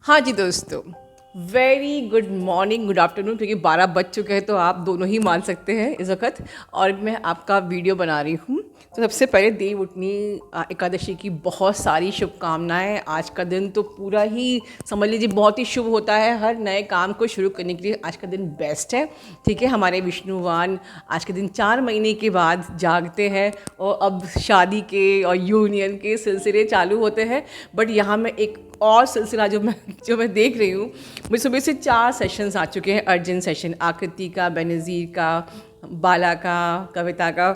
हाँ जी दोस्तों, very good morning, good afternoon, क्योंकि 12 बज चुके हैं तो आप दोनों ही मान सकते हैं इस वक्त। और मैं आपका वीडियो बना रही हूँ। तो सबसे पहले देव उठनी एकादशी की बहुत सारी शुभकामनाएं। आज का दिन तो पूरा ही समझ लीजिए बहुत ही शुभ होता है। हर नए काम को शुरू करने के लिए आज का दिन बेस्ट है। ठीक है, हमारे विष्णुवान आज के दिन 4 महीने के बाद जागते हैं और अब शादी के और यूनियन के सिलसिले चालू होते हैं। बट यहाँ मैं एक और सिलसिला जो मैं देख रही हूँ, मुझे सुबह से 4 सेशंस आ चुके हैं, अर्जेंट सेशन, आकृति का, बेनज़ीर का, बाला का, कविता का।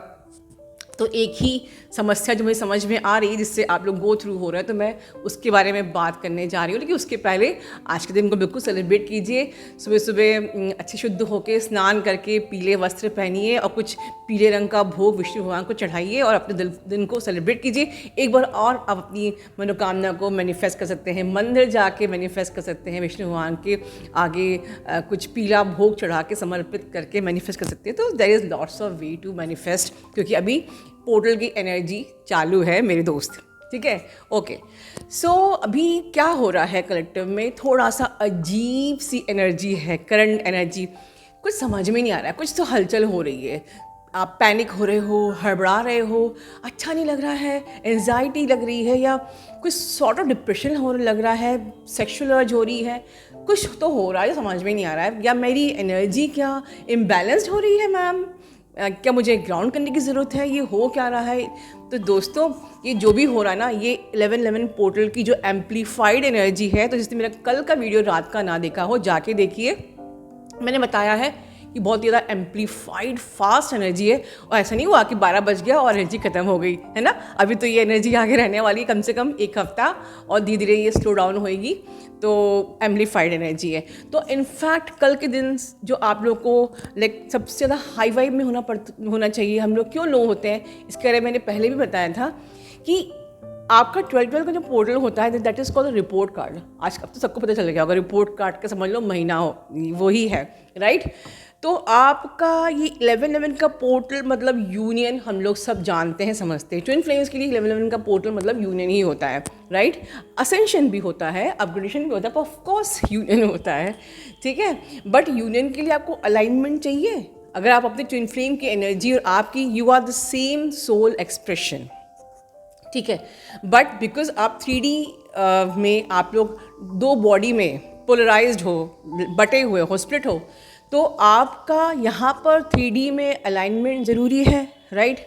तो एक ही समस्या जो मुझे समझ में आ रही है, जिससे आप लोग गो थ्रू हो रहे हैं, तो मैं उसके बारे में बात करने जा रही हूँ। लेकिन उसके पहले आज के दिन को बिल्कुल सेलिब्रेट कीजिए। सुबह सुबह अच्छे शुद्ध होकर स्नान करके पीले वस्त्र पहनिए और कुछ पीले रंग का भोग विष्णु भगवान को चढ़ाइए और अपने दिन को सेलिब्रेट कीजिए। एक बार और आप अपनी मनोकामना को मैनिफेस्ट कर सकते हैं, मंदिर जाके मैनिफेस्ट कर सकते हैं, विष्णु भगवान के आगे कुछ पीला भोग चढ़ा के समर्पित करके मैनिफेस्ट कर सकते हैं। तो there is lots of way to manifest, क्योंकि अभी पोर्टल की एनर्जी चालू है मेरे दोस्त। ठीक है, ओके। सो अभी क्या हो रहा है कलेक्टिव में, थोड़ा सा अजीब सी एनर्जी है, करंट एनर्जी। कुछ समझ में नहीं आ रहा है, कुछ तो हलचल हो रही है। आप पैनिक हो रहे हो, हड़बड़ा रहे हो, अच्छा नहीं लग रहा है, एंजाइटी लग रही है, या कुछ सॉर्ट ऑफ डिप्रेशन लग रहा है, सेक्शुअल अर्ज हो रही है, कुछ तो हो रहा है, समझ में नहीं आ रहा है। या मेरी एनर्जी क्या इम्बैलेंस्ड हो रही है मैम, क्या मुझे ग्राउंड करने की ज़रूरत है, ये हो क्या रहा है। तो दोस्तों, ये जो भी हो रहा है ना, ये 1111 पोर्टल की जो एम्पलीफाइड एनर्जी है। तो जिसने मेरा कल का वीडियो रात का ना देखा हो, जाके देखिए। मैंने बताया है कि बहुत ज़्यादा एम्पलीफाइड फास्ट एनर्जी है, और ऐसा नहीं हुआ कि 12 बज गया और एनर्जी ख़त्म हो गई, है ना। अभी तो ये एनर्जी आगे रहने वाली है कम से कम 1 हफ्ता, और धीरे धीरे ये स्लो डाउन होएगी। तो एम्पलीफाइड एनर्जी है। तो इनफैक्ट कल के दिन जो आप लोग को लाइक सबसे ज़्यादा हाई वाइब में होना चाहिए। हम लोग क्यों लो होते हैं, इसके बारे में मैंने पहले भी बताया था कि आपका 12 का जो पोर्टल होता है, that is called report card. आज अब तो सबको पता चल गया होगा, रिपोर्ट कार्ड का समझ लो महीना हो, वही है, राइट। तो आपका ये 1111 का पोर्टल मतलब यूनियन, हम लोग सब जानते हैं, समझते हैं। ट्विन फ्लेम्स के लिए 1111 का पोर्टल मतलब यूनियन ही होता है, राइट। असेंशन भी होता है, अपग्रेडेशन भी होता है, ऑफ कोर्स यूनियन होता है, ठीक है। बट यूनियन के लिए आपको अलाइनमेंट चाहिए। अगर आप अपने ट्विन फ्लेम की एनर्जी और आपकी, you are the same soul expression, ठीक है। बट बिकॉज आप 3D में आप लोग 2 बॉडी में पोलराइज्ड हो, बटे हुए हो, स्प्लिट हो, तो आपका यहाँ पर 3D में अलाइनमेंट ज़रूरी है, राइट।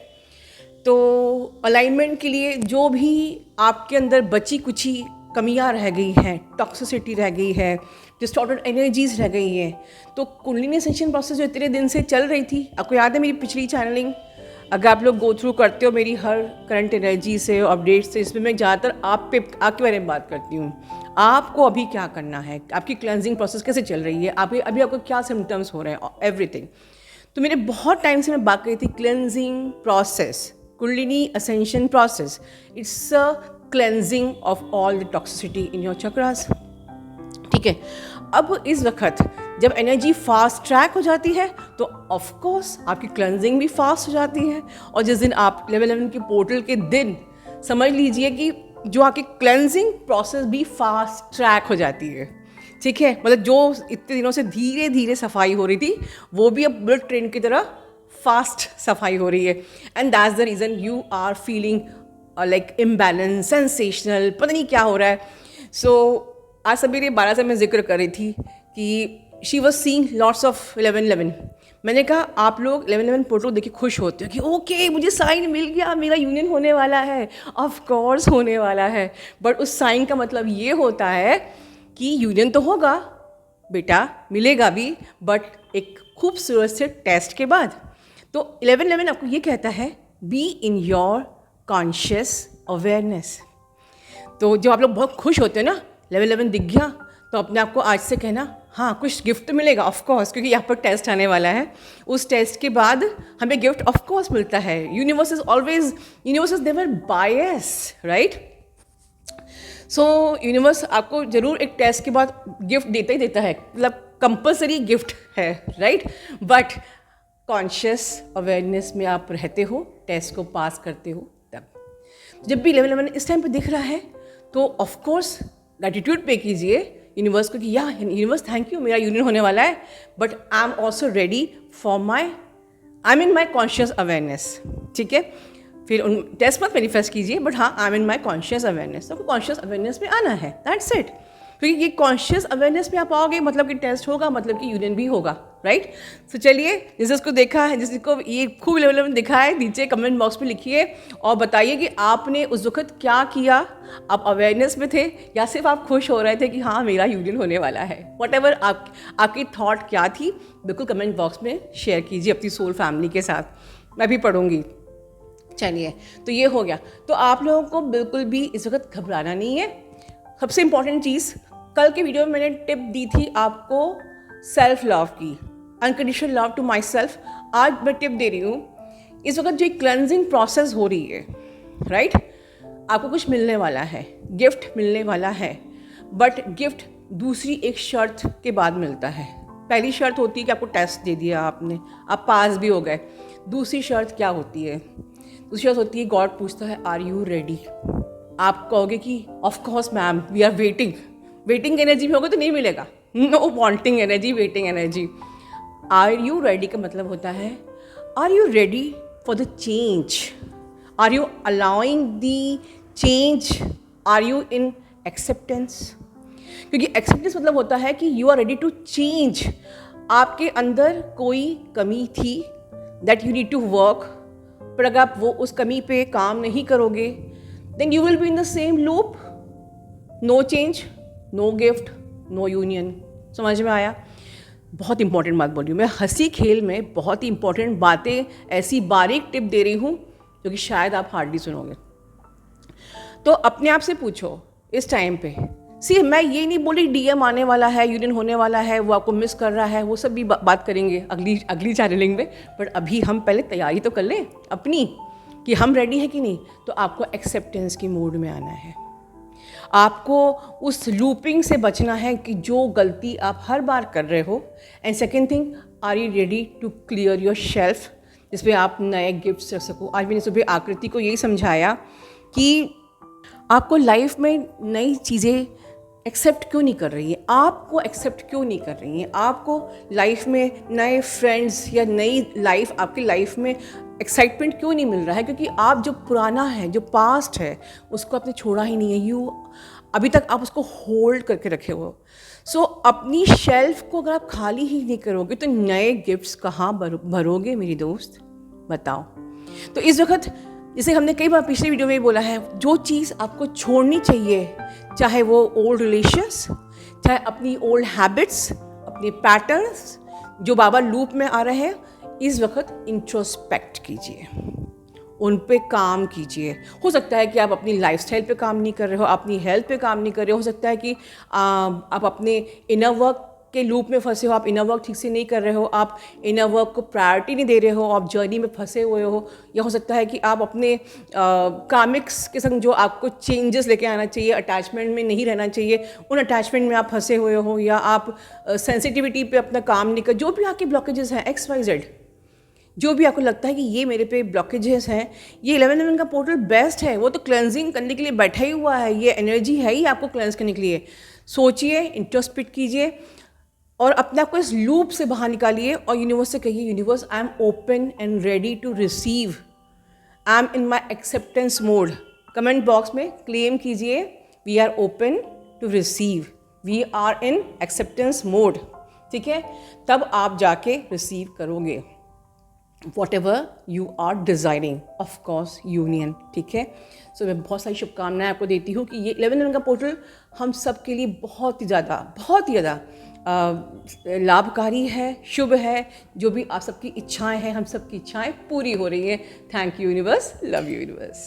तो अलाइनमेंट के लिए जो भी आपके अंदर बची कुची कमियां रह गई हैं, टॉक्सिसिटी रह गई है, डिस्टॉर्टेड एनर्जीज रह गई हैं, तो कुंडलिनी असेंशन प्रोसेस जो इतने दिन से चल रही थी, आपको याद है मेरी पिछली चैनलिंग, अगर आप लोग गो थ्रू करते हो मेरी हर करंट एनर्जी से, अपडेट से, इसमें मैं ज़्यादातर आपके बारे में बात करती हूँ। आपको अभी क्या करना है, आपकी क्लेंजिंग प्रोसेस कैसे चल रही है, अभी आपको क्या सिम्टम्स हो रहे हैं, एवरीथिंग। तो मेरे बहुत टाइम से मैं बात करी थी cleansing process, kundalini ascension process. It's a cleansing of all the toxicity in your chakras, ठीक है। अब इस वक्त जब एनर्जी फास्ट ट्रैक हो जाती है, तो ऑफ कोर्स आपकी क्लेंजिंग भी फास्ट हो जाती है। और जिस दिन आप 1111 के पोर्टल के दिन, समझ लीजिए कि जो आपकी क्लेंजिंग प्रोसेस भी फास्ट ट्रैक हो जाती है, ठीक है। मतलब जो इतने दिनों से धीरे धीरे सफाई हो रही थी, वो भी अब बुलेट ट्रेन की तरह फास्ट सफाई हो रही है। And that's the reason you are feeling like imbalance, sensational, पता नहीं क्या हो रहा है। सो आज सवेरे 12 से मैं जिक्र कर रही थी कि she was seeing lots of 1111। मैंने कहा आप लोग 1111 पोर्टल देखिए खुश होते हो कि ओके मुझे साइन मिल गया, मेरा यूनियन होने वाला है। ऑफ कोर्स होने वाला है, बट उस साइन का मतलब ये होता है कि यूनियन तो होगा बेटा, मिलेगा भी, बट एक खूबसूरत से टेस्ट के बाद। तो 1111 आपको ये कहता है be in your conscious awareness. तो जब आप लोग बहुत खुश होते हैं ना, 1111 दिख गया, तो अपने आप को आज से कहना हाँ कुछ गिफ्ट तो मिलेगा ऑफ कोर्स, क्योंकि यहाँ पर टेस्ट आने वाला है। उस टेस्ट के बाद हमें गिफ्ट ऑफ कोर्स मिलता है। Universe is never bias, right. So universe आपको ज़रूर एक टेस्ट के बाद गिफ्ट देता ही देता है, मतलब कंपल्सरी गिफ्ट है, राइट। बट कॉन्शियस अवेयरनेस में आप रहते हो, टेस्ट को पास करते हो तब। जब भी 1111 इस टाइम पर दिख रहा है, तो ऑफ कोर्स ग्रैटिट्यूड पे कीजिए यूनिवर्स को कि या यूनिवर्स थैंक यू, मेरा यूनियन होने वाला है, but I am also ready for my, I am in my conscious awareness, ठीक है। फिर उन टेस्ट मत मैनिफेस्ट कीजिए, बट हाँ आई am in my conscious awareness, तो कॉन्शियस अवेयरनेस में आना है, दैट्स इट। क्योंकि ये कॉन्शियस अवेयरनेस में आप आओगे मतलब कि टेस्ट होगा, मतलब कि यूनियन भी होगा, राइट। तो चलिए, जिसको देखा है, जिसको ये खूब लेवल में दिखा है, नीचे कमेंट बॉक्स में लिखिए और बताइए कि आपने उस वक्त क्या किया। आप अवेयरनेस में थे या सिर्फ आप खुश हो रहे थे कि हाँ मेरा यूनियन होने वाला है। व्हाटएवर आपकी थॉट क्या थी, बिल्कुल कमेंट बॉक्स में शेयर कीजिए अपनी सोल फैमिली के साथ, मैं भी पढ़ूंगी। चलिए, तो ये हो गया। तो आप लोगों को बिल्कुल भी इस वक्त घबराना नहीं है। सबसे इम्पॉर्टेंट चीज़, कल के वीडियो में मैंने टिप दी थी आपको सेल्फ लव की, unconditional love to myself. आज मैं टिप दे रही हूँ, इस वक्त जो क्लेंजिंग प्रोसेस हो रही है, राइट, आपको कुछ मिलने वाला है, गिफ्ट मिलने वाला है, बट गिफ्ट दूसरी एक शर्त के बाद मिलता है। पहली शर्त होती है कि आपको टेस्ट दे दिया आपने, आप पास भी हो गए। दूसरी शर्त क्या होती है? दूसरी शर्त होती है, गॉड पूछता है आर यू रेडी। आप कहोगे कि of course ma'am, we are waiting. Waiting energy में होगा तो नहीं मिलेगा, no wanting energy, waiting energy. Are you ready का मतलब होता है, are you ready for the change, are you allowing the change, are you in acceptance. क्योंकि एक्सेप्टेंस मतलब होता है कि you are ready to change. आपके अंदर कोई कमी थी, that you need to work, पर अगर आप वो उस कमी पे काम नहीं करोगे, then you will be in the same loop, no change, no gift, no union. समझ में आया? बहुत इंपॉर्टेंट बात बोल रही हूँ मैं, हंसी खेल में बहुत ही इंपॉर्टेंट बातें, ऐसी बारीक टिप दे रही हूँ जो कि शायद आप हार्डली सुनोगे। तो अपने आप से पूछो इस टाइम पे, सी मैं ये नहीं बोली डीएम आने वाला है, यूनियन होने वाला है, वो आपको मिस कर रहा है, वो सब भी बात करेंगे अगली चैनलिंग में, बट अभी हम पहले तैयारी तो कर लें अपनी कि हम रेडी हैं कि नहीं। तो आपको एक्सेप्टेंस की मोड में आना है, आपको उस लूपिंग से बचना है कि जो गलती आप हर बार कर रहे हो। And second thing, are you ready to clear your shelf, जिसमें आप नए गिफ्ट्स रख सको। आज मैंने सुबह आकृति को यही समझाया कि आपको लाइफ में नई चीज़ें एक्सेप्ट क्यों नहीं कर रही है, आपको एक्सेप्ट क्यों नहीं कर रही हैं, आपको लाइफ में नए फ्रेंड्स या नई लाइफ, आपकी लाइफ में एक्साइटमेंट क्यों नहीं मिल रहा है, क्योंकि आप जो पुराना है, जो पास्ट है, उसको आपने छोड़ा ही नहीं है। अभी तक आप उसको होल्ड करके रखे हो। सो अपनी शेल्फ को अगर आप खाली ही नहीं करोगे तो नए गिफ्ट्स कहाँ भरोगे मेरी दोस्त, बताओ। तो इस वक्त, जैसे हमने कई बार पिछले वीडियो में भी बोला है, जो चीज़ आपको छोड़नी चाहिए, चाहे वो ओल्ड रिलेशंस, चाहे अपनी ओल्ड हैबिट्स, अपने पैटर्न्स जो बाबा लूप में आ रहे हैं, इस वक्त इंट्रोस्पेक्ट कीजिए, उन पे काम कीजिए। हो सकता है कि आप अपनी लाइफस्टाइल पे काम नहीं कर रहे हो, अपनी हेल्थ पे काम नहीं कर रहे हो सकता है कि आप अपने इनर वर्क के लूप में फंसे हो, आप इनर वर्क ठीक से नहीं कर रहे हो, आप इनर वर्क को प्रायोरिटी नहीं दे रहे हो, आप जर्नी में फंसे हुए हो। या हो सकता है कि आप अपने कामिक्स के संग जो आपको चेंजेस लेके आना चाहिए, अटैचमेंट में नहीं रहना चाहिए, उन अटैचमेंट में आप फंसे हुए हो, या आप सेंसिटिविटी पे अपना काम नहीं कर, जो भी आपके ब्लॉकेजेस हैं XYZ, जो भी आपको लगता है कि ये मेरे पे ब्लॉकेजेस हैं, ये 11/11 का पोर्टल बेस्ट है। वो तो क्लेंजिंग करने के लिए बैठा ही हुआ है, ये एनर्जी है ही आपको क्लेंस करने के लिए। सोचिए, इंट्रोस्पेक्ट कीजिए और अपने आप को इस लूप से बाहर निकालिए और यूनिवर्स से कहिए, universe I am open and ready to receive, I am in my acceptance mode. Comment box में क्लेम कीजिए, we are open to receive, we are in acceptance mode, ठीक है। तब आप जाके रिसीव करोगे whatever you are desiring, of course union, ठीक है। सो मैं बहुत सारी शुभकामनाएं आपको देती हूँ कि ये 11/11 का पोर्टल हम सब के लिए बहुत ही ज़्यादा लाभकारी है, शुभ है। जो भी आप सबकी इच्छाएं हैं, हम सबकी इच्छाएं पूरी हो रही हैं। Thank you universe, love you universe.